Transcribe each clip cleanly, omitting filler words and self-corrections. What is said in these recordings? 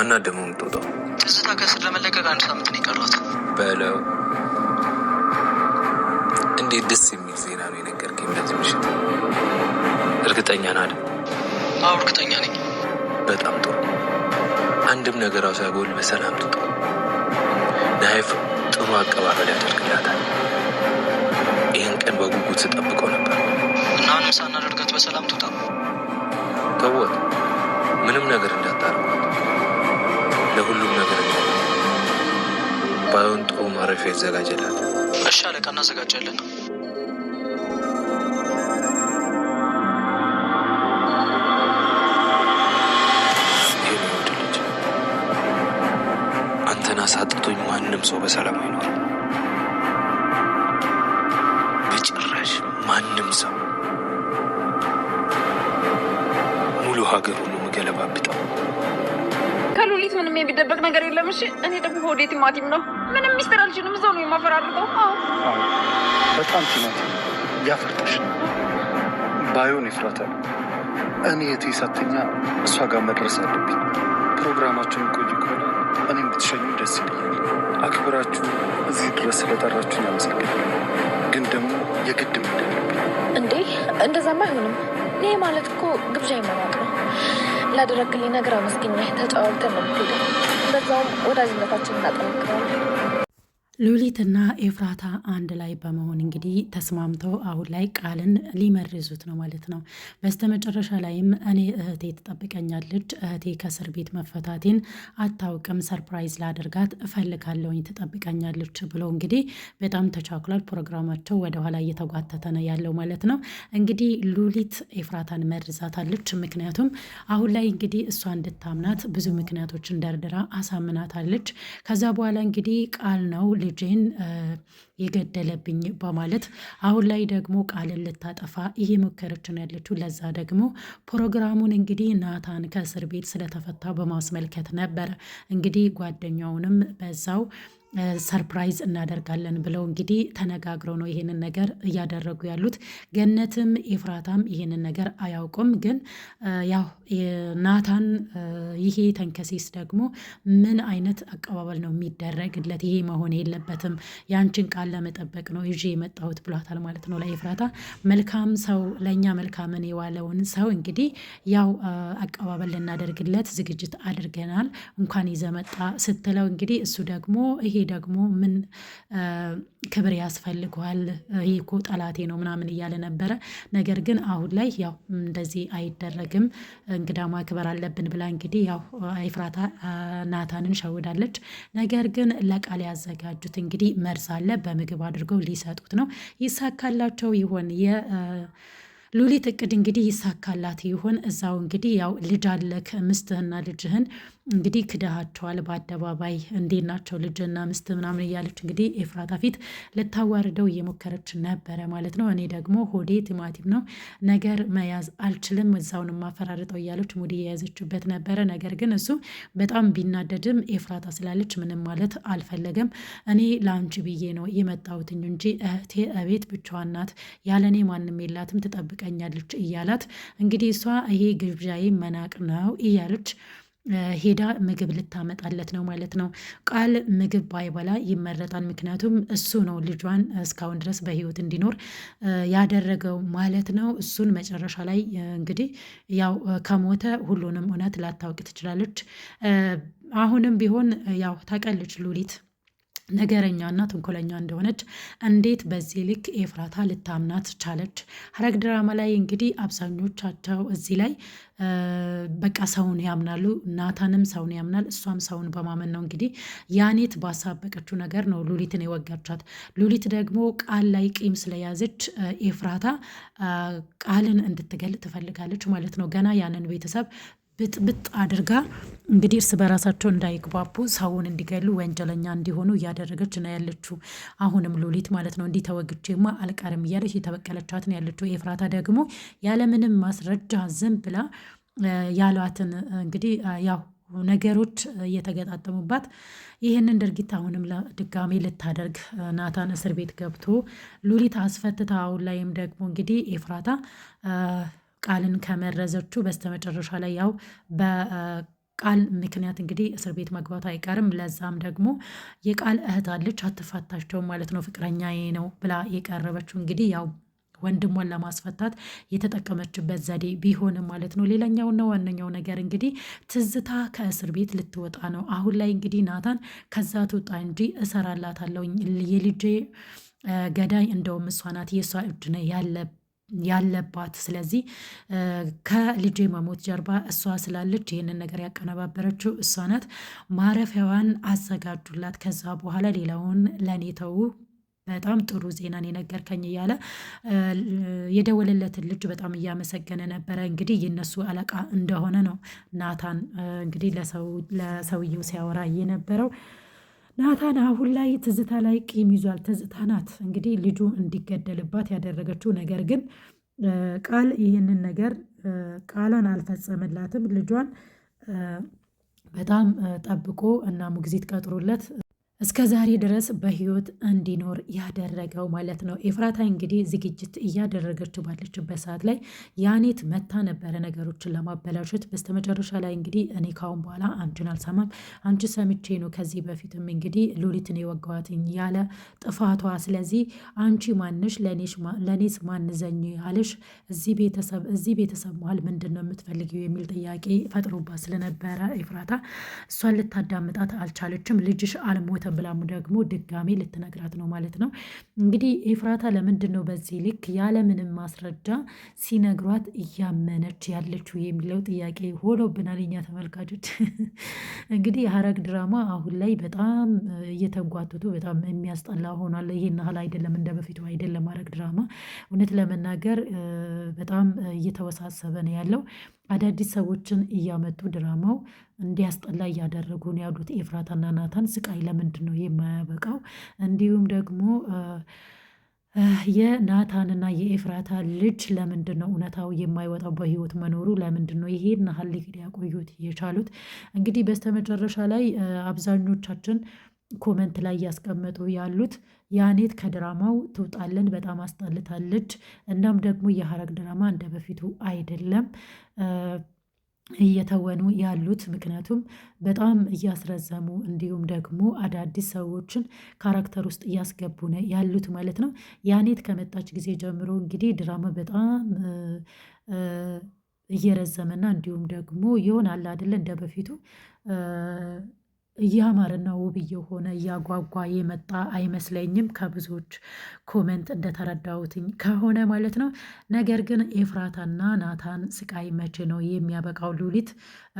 ማና ደሞ የምትወጣው? ትዝታ ከስር ለመለቀቅ 1 ሳምንት ነው የቀሯት። በለው እንዴት ደስ የሚል ዜና ነው የነገርከኝ በዚህ ምሽት። እርግጠኛ ነህ አይደል? አዎ እርግጠኛ ነኝ። በጣም ጥሩ። አንድም ነገር ሳይጎል በሰላም ትውጣ። ናይፍ ጥሩ አቀባበል ያደርግላታል። ይህን ቀን በጉጉት ስጠብቀው ነበር። እና አሁንም ሳናደርጋት በሰላም ትውጣ። ተወት፣ ምንም ነገር እንዳታረጉ። ለሁሉም ነገር ባይሆን ጥሩ ማረፊያ ይዘጋጀላት። እሺ አለቃ፣ እናዘጋጃለን። ይህን ወድ ልጅ አንተን አሳጥቶኝ ማንም ሰው በሰላም አይኖርም። በጭራሽ ማንም ሰው። ሙሉ ሀገር ሁሉ ገለባብጠው። ከሉሊት ምንም የሚደበቅ ነገር የለም። እሺ እኔ ደግሞ ሆዴ ቲማቲም ነው። ምንም ሚስጥር አልችልም። እዛው ነው የማፈራርቀው። በጣም ቲማቲም ያፈርጠሽ ባይሆን ይፍራታል። እኔ የት ሰተኛ እሷ ጋር መድረስ አለብኝ። ፕሮግራማችሁን ቆይ ከሆነ እኔም ብትሸኙ ደስ ይለኛል። አክብራችሁ እዚህ ድረስ ስለጠራችሁኝ አመሰግናለሁ። ግን ደግሞ የግድ ምንድነብኝ እንዴ? እንደዛማ አይሆንም። ይሄ ማለት እኮ ግብዣ ይመራቅ ነው። ላደረግልኝ ነገር አመስግኛ ተጫዋውተን ነው የምትሄደው። በዛውም ወዳጅነታችን እናጠናክራለን። ሉሊትና ኤፍራታ አንድ ላይ በመሆን እንግዲህ ተስማምተው አሁን ላይ ቃልን ሊመርዙት ነው ማለት ነው። በስተመጨረሻ ላይም እኔ እህቴ ትጠብቀኛለች፣ እህቴ ከእስር ቤት መፈታቴን አታውቅም፣ ሰርፕራይዝ ላደርጋት እፈልጋለሁኝ፣ ትጠብቀኛለች ብለው እንግዲህ በጣም ተቻኩላል። ፕሮግራማቸው ወደኋላ እየተጓተተ ነው ያለው ማለት ነው። እንግዲህ ሉሊት ኤፍራታን መርዛታለች። ምክንያቱም አሁን ላይ እንግዲህ እሷ እንድታምናት ብዙ ምክንያቶችን ደርድራ አሳምናታለች። ከዛ በኋላ እንግዲህ ቃል ነው ልጄን የገደለብኝ በማለት አሁን ላይ ደግሞ ቃልን ልታጠፋ እየሞከረች ነው ያለችው። ለዛ ደግሞ ፕሮግራሙን እንግዲህ ናታን ከእስር ቤት ስለተፈታ በማስመልከት ነበረ እንግዲህ ጓደኛውንም በዛው ሰርፕራይዝ እናደርጋለን ብለው እንግዲህ ተነጋግረው ነው ይሄንን ነገር እያደረጉ ያሉት። ገነትም ኤፍራታም ይሄንን ነገር አያውቁም። ግን ያው ናታን ይሄ ተንከሴስ ደግሞ ምን አይነት አቀባበል ነው የሚደረግለት? ይሄ መሆን የለበትም፣ ያንቺን ቃል ለመጠበቅ ነው ይዤ የመጣሁት ብሏታል ማለት ነው ለኤፍራታ። መልካም ሰው ለእኛ መልካምን የዋለውን ሰው እንግዲህ ያው አቀባበል ልናደርግለት ዝግጅት አድርገናል እንኳን ይዘመጣ ስትለው እንግዲህ እሱ ደግሞ ይሄ ደግሞ ምን ክብር ያስፈልገዋል? ይህ እኮ ጠላቴ ነው ምናምን እያለ ነበረ። ነገር ግን አሁን ላይ ያው እንደዚህ አይደረግም፣ እንግዳ ማክበር አለብን ብላ እንግዲህ ያው ኤፍራታ ናታንን ሸውዳለች። ነገር ግን ለቃል ያዘጋጁት እንግዲህ መርዝ አለ፣ በምግብ አድርገው ሊሰጡት ነው። ይሳካላቸው ይሆን? ሉሊት እቅድ እንግዲህ ይሳካላት ይሆን? እዛው እንግዲህ ያው ልጅ አለክ ምስትህና ልጅህን እንግዲህ ክዳሃቸዋል በአደባባይ እንዴት ናቸው ልጅና ምስት ምናምን እያለች እንግዲህ ኤፍራታ ፊት ልታዋርደው እየሞከረች ነበረ ማለት ነው። እኔ ደግሞ ሆዴ ቲማቲም ነው፣ ነገር መያዝ አልችልም፣ እዛውን ማፈራርጠው እያለች ሙዲ የያዘችበት ነበረ። ነገር ግን እሱ በጣም ቢናደድም ኤፍራታ ስላለች ምንም ማለት አልፈለገም። እኔ ለአንቺ ብዬ ነው የመጣሁትኝ እንጂ እህቴ እቤት ብቻዋን ናት፣ ያለኔ ማንም የላትም፣ ትጠብቀኛለች እያላት እንግዲህ እሷ ይሄ ግብዣዬ መናቅ ነው እያለች ሄዳ ምግብ ልታመጣለት ነው ማለት ነው። ቃል ምግብ ባይበላ ይመረጣል። ምክንያቱም እሱ ነው ልጇን እስካሁን ድረስ በህይወት እንዲኖር ያደረገው ማለት ነው። እሱን መጨረሻ ላይ እንግዲህ ያው ከሞተ ሁሉንም እውነት ላታውቅ ትችላለች። አሁንም ቢሆን ያው ታውቃለች ሉሊት ነገረኛ እና ተንኮለኛ እንደሆነች። እንዴት በዚህ ልክ ኤፍራታ ልታምናት ቻለች? ሐረግ ድራማ ላይ እንግዲህ አብዛኞቻቸው እዚህ ላይ በቃ ሰውን ያምናሉ። ናታንም ሰውን ያምናል፣ እሷም ሰውን በማመን ነው እንግዲህ ያኔት ባሳበቀችው ነገር ነው ሉሊትን የወጋቻት። ሉሊት ደግሞ ቃል ላይ ቂም ስለያዘች ኤፍራታ ቃልን እንድትገል ትፈልጋለች ማለት ነው። ገና ያንን ቤተሰብ ብጥብጥ አድርጋ እንግዲህ እርስ በራሳቸው እንዳይግባቡ ሰውን እንዲገሉ ወንጀለኛ እንዲሆኑ እያደረገች ነው ያለችው። አሁንም ሉሊት ማለት ነው እንዲህ ተወግቼማ አልቀርም እያለች የተበቀለቻት ነው ያለችው። ኤፍራታ ደግሞ ያለምንም ማስረጃ ዝም ብላ ያሏትን እንግዲህ ያው ነገሮች እየተገጣጠሙባት ይህንን ድርጊት አሁንም ድጋሜ ልታደርግ ናታን እስር ቤት ገብቶ ሉሊት አስፈትታ አሁን ላይም ደግሞ እንግዲህ ኤፍራታ ቃልን ከመረዘችው በስተመጨረሻ ላይ ያው ቃል ምክንያት እንግዲህ እስር ቤት መግባቱ አይቀርም። ለዛም ደግሞ የቃል እህት አለች አትፋታቸውም ማለት ነው። ፍቅረኛዬ ነው ብላ የቀረበችው እንግዲህ ያው ወንድሟን ለማስፈታት የተጠቀመችበት ዘዴ ቢሆንም ማለት ነው። ሌላኛውና ዋነኛው ነገር እንግዲህ ትዝታ ከእስር ቤት ልትወጣ ነው። አሁን ላይ እንግዲህ ናታን ከዛ ትውጣ እንጂ እሰራላታለሁ የልጄ ገዳይ እንደውም እሷ ናት፣ የእሷ እጅ ነው ያለባት። ስለዚህ ከልጄ መሞት ጀርባ እሷ ስላለች ይህንን ነገር ያቀነባበረችው እሷ ናት። ማረፊያዋን አዘጋጁላት፣ ከዛ በኋላ ሌላውን ለእኔ ተዉ፣ በጣም ጥሩ ዜናን የነገርከኝ እያለ የደወለለትን ልጅ በጣም እያመሰገነ ነበረ። እንግዲህ የነሱ አለቃ እንደሆነ ነው ናታን እንግዲህ ለሰውየው ሲያወራ የነበረው። ናታን አሁን ላይ ትዝታ ላይ ቂም ይዟል። ትዝታ ናት እንግዲህ ልጁ እንዲገደልባት ያደረገችው። ነገር ግን ቃል ይህንን ነገር ቃሏን አልፈጸመላትም። ልጇን በጣም ጠብቆ እና ሙግዚት ቀጥሮለት እስከ ዛሬ ድረስ በህይወት እንዲኖር ያደረገው ማለት ነው። ኤፍራታ እንግዲህ ዝግጅት እያደረገች ባለችበት ሰዓት ላይ ያኔት መታ ነበረ ነገሮችን ለማበላሸት። በስተመጨረሻ ላይ እንግዲህ እኔ ካሁን በኋላ አንቺን አልሰማም፣ አንቺ ሰምቼ ነው ከዚህ በፊትም እንግዲህ ሉሊትን የወጋዋትኝ ያለ ጥፋቷ። ስለዚህ አንቺ ማንሽ ለእኔስ ማንዘኝ አለሽ? እዚህ ቤተሰብ መሀል ምንድን ነው የምትፈልጊው የሚል ጥያቄ ፈጥሮባት ስለነበረ ኤፍራታ እሷን ልታዳምጣት አልቻለችም። ልጅሽ አልሞተም ብላሙ ደግሞ ድጋሜ ልትነግራት ነው ማለት ነው። እንግዲህ ኤፍራታ ለምንድን ነው በዚህ ልክ ያለምንም ማስረጃ ሲነግሯት እያመነች ያለችው የሚለው ጥያቄ ሆኖብናል እኛ ተመልካቾች። እንግዲህ የሐረግ ድራማ አሁን ላይ በጣም እየተንጓተቱ በጣም የሚያስጠላ ሆኗል። ይሄን ያህል አይደለም፣ እንደ በፊቱ አይደለም። ሐረግ ድራማ እውነት ለመናገር በጣም እየተወሳሰበ ነው ያለው። አዳዲስ ሰዎችን እያመጡ ድራማው እንዲያስጠላ እያደረጉ ነው ያሉት። ኤፍራታና ናታን ስቃይ ለምንድን ነው የማያበቃው? እንዲሁም ደግሞ የናታንና የኤፍራታ ልጅ ለምንድን ነው እውነታው የማይወጣው? በህይወት መኖሩ ለምንድን ነው ይሄን ያህል ሊያቆዩት የቻሉት? እንግዲህ በስተመጨረሻ ላይ አብዛኞቻችን ኮመንት ላይ እያስቀመጡ ያሉት ያኔት ከድራማው ትውጣለን፣ በጣም አስጠልታለች። እናም ደግሞ የሐረግ ድራማ እንደ በፊቱ አይደለም እየተወኑ ያሉት፣ ምክንያቱም በጣም እያስረዘሙ እንዲሁም ደግሞ አዳዲስ ሰዎችን ካራክተር ውስጥ እያስገቡ ነው ያሉት ማለት ነው። ያኔት ከመጣች ጊዜ ጀምሮ እንግዲህ ድራማ በጣም እየረዘመና እንዲሁም ደግሞ ይሆናል አይደለ እንደ በፊቱ እያማረና ውብ እየሆነ እያጓጓ የመጣ አይመስለኝም፣ ከብዙዎች ኮመንት እንደተረዳሁትኝ ከሆነ ማለት ነው። ነገር ግን ኤፍራታና ናታን ስቃይ መቼ ነው የሚያበቃው? ሉሊት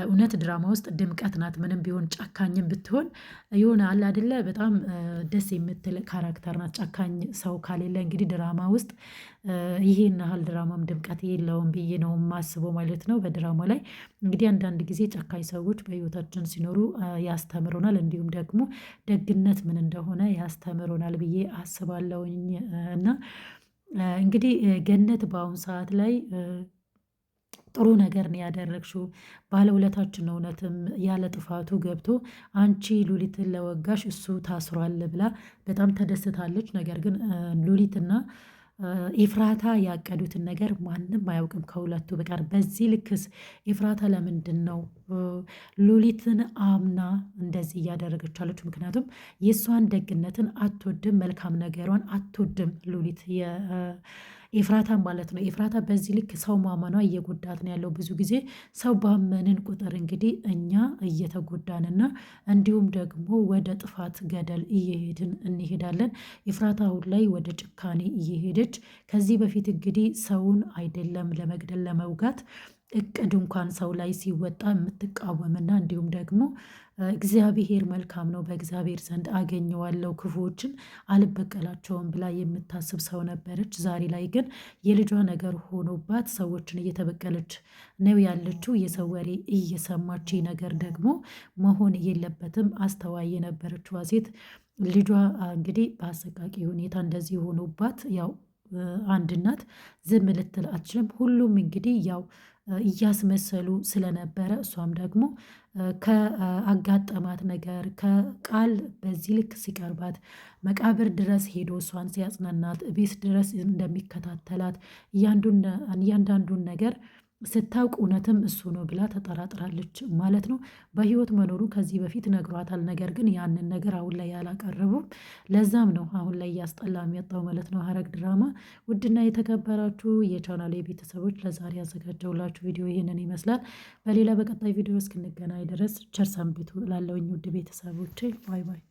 እውነት ድራማ ውስጥ ድምቀት ናት። ምንም ቢሆን ጨካኝም ብትሆን የሆነ አለ አይደለ በጣም ደስ የምትል ካራክተር ናት። ጨካኝ ሰው ካሌለ እንግዲህ ድራማ ውስጥ ይሄን ያህል ድራማም ድምቀት የለውም ብዬ ነው የማስበው ማለት ነው። በድራማ ላይ እንግዲህ አንዳንድ ጊዜ ጨካኝ ሰዎች በህይወታችን ሲኖሩ ያስተምሩናል፣ እንዲሁም ደግሞ ደግነት ምን እንደሆነ ያስተምሩናል ብዬ አስባለሁኝ። እና እንግዲህ ገነት በአሁኑ ሰዓት ላይ ጥሩ ነገር ነው ያደረግሽው፣ ባለውለታችን እውነትም ያለ ጥፋቱ ገብቶ አንቺ ሉሊትን ለወጋሽ እሱ ታስሯል ብላ በጣም ተደስታለች። ነገር ግን ሉሊትና ኤፍራታ ያቀዱትን ነገር ማንም አያውቅም ከሁለቱ በቀር። በዚህ ልክስ ኤፍራታ ለምንድን ነው ሉሊትን አምና እንደዚህ እያደረገች አለችው? ምክንያቱም የእሷን ደግነትን አትወድም፣ መልካም ነገሯን አትወድም ሉሊት ኤፍራታ ማለት ነው። ኤፍራታ በዚህ ልክ ሰው ማመኗ እየጎዳት ነው ያለው። ብዙ ጊዜ ሰው ባመንን ቁጥር እንግዲህ እኛ እየተጎዳንና እንዲሁም ደግሞ ወደ ጥፋት ገደል እየሄድን እንሄዳለን። ኤፍራታ አሁን ላይ ወደ ጭካኔ እየሄደች ከዚህ በፊት እንግዲህ ሰውን አይደለም ለመግደል ለመውጋት እቅድ እንኳን ሰው ላይ ሲወጣ የምትቃወምና እንዲሁም ደግሞ እግዚአብሔር መልካም ነው፣ በእግዚአብሔር ዘንድ አገኘዋለሁ፣ ክፉዎችን አልበቀላቸውም ብላ የምታስብ ሰው ነበረች። ዛሬ ላይ ግን የልጇ ነገር ሆኖባት ሰዎችን እየተበቀለች ነው ያለችው። የሰው ወሬ እየሰማች ነገር ደግሞ መሆን የለበትም። አስተዋይ የነበረችዋ ሴት ልጇ እንግዲህ በአሰቃቂ ሁኔታ እንደዚህ ሆኖባት ያው አንድ እናት ዝም ልትል አትችልም። ሁሉም እንግዲህ ያው እያስመሰሉ ስለነበረ እሷም ደግሞ ከአጋጠማት ነገር ከቃል በዚህ ልክ ሲቀርባት መቃብር ድረስ ሄዶ እሷን ሲያጽናናት ቤት ድረስ እንደሚከታተላት እያንዳንዱን ነገር ስታውቅ እውነትም እሱ ነው ብላ ተጠራጥራለች ማለት ነው። በህይወት መኖሩ ከዚህ በፊት ነግሯታል። ነገር ግን ያንን ነገር አሁን ላይ ያላቀረቡም። ለዛም ነው አሁን ላይ እያስጠላ የሚያጣው ማለት ነው ሐረግ ድራማ። ውድና የተከበራችሁ የቻናል ቤተሰቦች ለዛሬ ያዘጋጀውላችሁ ቪዲዮ ይህንን ይመስላል። በሌላ በቀጣይ ቪዲዮ እስክንገናኝ ድረስ ቸር ሰንብቱ። ላለውኝ ውድ ቤተሰቦቼ ባይ ባይ።